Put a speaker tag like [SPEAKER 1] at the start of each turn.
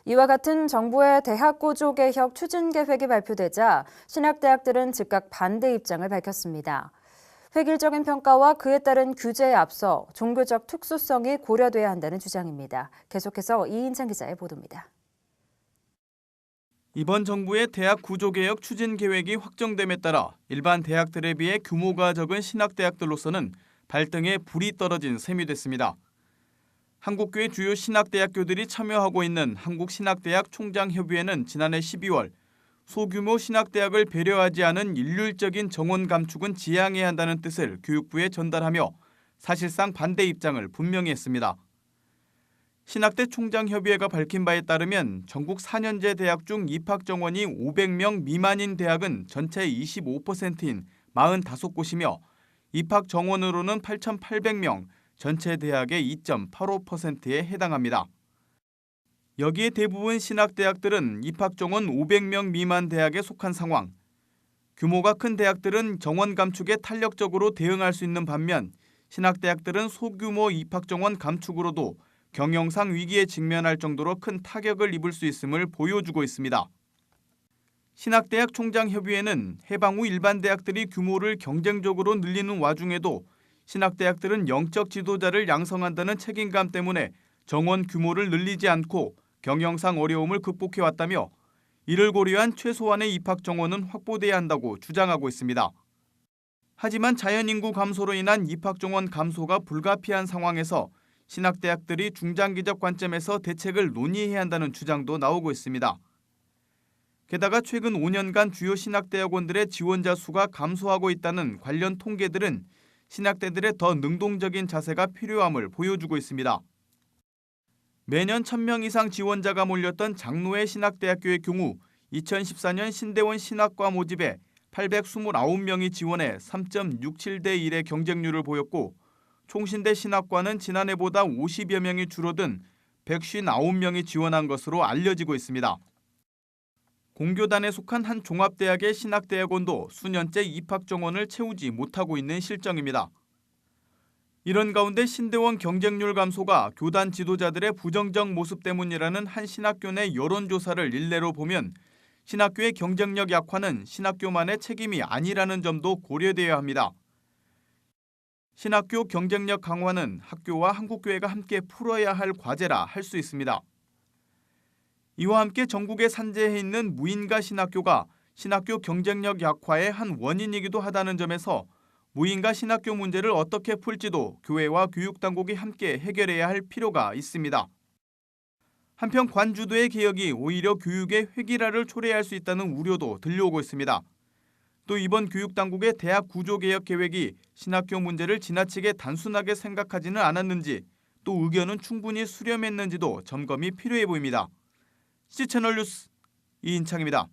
[SPEAKER 1] 이와 같은 정부의 대학 구조 개혁 추진 계획이 발표되자 신학대학들은 즉각 반대 입장을 밝혔습니다. 획일적인 평가와 그에 따른 규제에 앞서 종교적 특수성이 고려돼야 한다는 주장입니다. 계속해서 이인찬 기자의 보도입니다.
[SPEAKER 2] 이번 정부의 대학 구조개혁 추진 계획이 확정됨에 따라 일반 대학들에 비해 규모가 적은 신학대학들로서는 발등에 불이 떨어진 셈이 됐습니다. 한국교회 주요 신학대학교들이 참여하고 있는 한국신학대학 총장협의회는 지난해 12월 소규모 신학대학을 배려하지 않은 일률적인 정원 감축은 지양해야 한다는 뜻을 교육부에 전달하며 사실상 반대 입장을 분명히 했습니다. 신학대 총장협의회가 밝힌 바에 따르면 전국 4년제 대학 중 입학 정원이 500명 미만인 대학은 전체의 25%인 45곳이며 입학 정원으로는 8,800명, 전체 대학의 2.85%에 해당합니다. 여기에 대부분 신학대학들은 입학 정원 500명 미만 대학에 속한 상황. 규모가 큰 대학들은 정원 감축에 탄력적으로 대응할 수 있는 반면 신학대학들은 소규모 입학 정원 감축으로도 경영상 위기에 직면할 정도로 큰 타격을 입을 수 있음을 보여주고 있습니다. 신학대학 총장협의회는 해방 후 일반 대학들이 규모를 경쟁적으로 늘리는 와중에도 신학대학들은 영적 지도자를 양성한다는 책임감 때문에 정원 규모를 늘리지 않고 경영상 어려움을 극복해왔다며 이를 고려한 최소한의 입학 정원은 확보돼야 한다고 주장하고 있습니다. 하지만 자연인구 감소로 인한 입학 정원 감소가 불가피한 상황에서 신학대학들이 중장기적 관점에서 대책을 논의해야 한다는 주장도 나오고 있습니다. 게다가 최근 5년간 주요 신학대학원들의 지원자 수가 감소하고 있다는 관련 통계들은 신학대들의 더 능동적인 자세가 필요함을 보여주고 있습니다. 매년 1,000명 이상 지원자가 몰렸던 장로회 신학대학교의 경우 2014년 신대원 신학과 모집에 829명이 지원해 3.67대 1의 경쟁률을 보였고 총신대 신학과는 지난해보다 50여 명이 줄어든 159명이 지원한 것으로 알려지고 있습니다. 공교단에 속한 한 종합대학의 신학대학원도 수년째 입학 정원을 채우지 못하고 있는 실정입니다. 이런 가운데 신대원 경쟁률 감소가 교단 지도자들의 부정적 모습 때문이라는 한 신학교 내 여론조사를 일례로 보면 신학교의 경쟁력 약화는 신학교만의 책임이 아니라는 점도 고려되어야 합니다. 신학교 경쟁력 강화는 학교와 한국교회가 함께 풀어야 할 과제라 할 수 있습니다. 이와 함께 전국에 산재해 있는 무인가 신학교가 신학교 경쟁력 약화의 한 원인이기도 하다는 점에서 무인가 신학교 문제를 어떻게 풀지도 교회와 교육당국이 함께 해결해야 할 필요가 있습니다. 한편 관주도의 개혁이 오히려 교육의 획일화를 초래할 수 있다는 우려도 들려오고 있습니다. 또 이번 교육당국의 대학 구조개혁 계획이 신학교 문제를 지나치게 단순하게 생각하지는 않았는지 또 의견은 충분히 수렴했는지도 점검이 필요해 보입니다. C채널 뉴스 이인창입니다.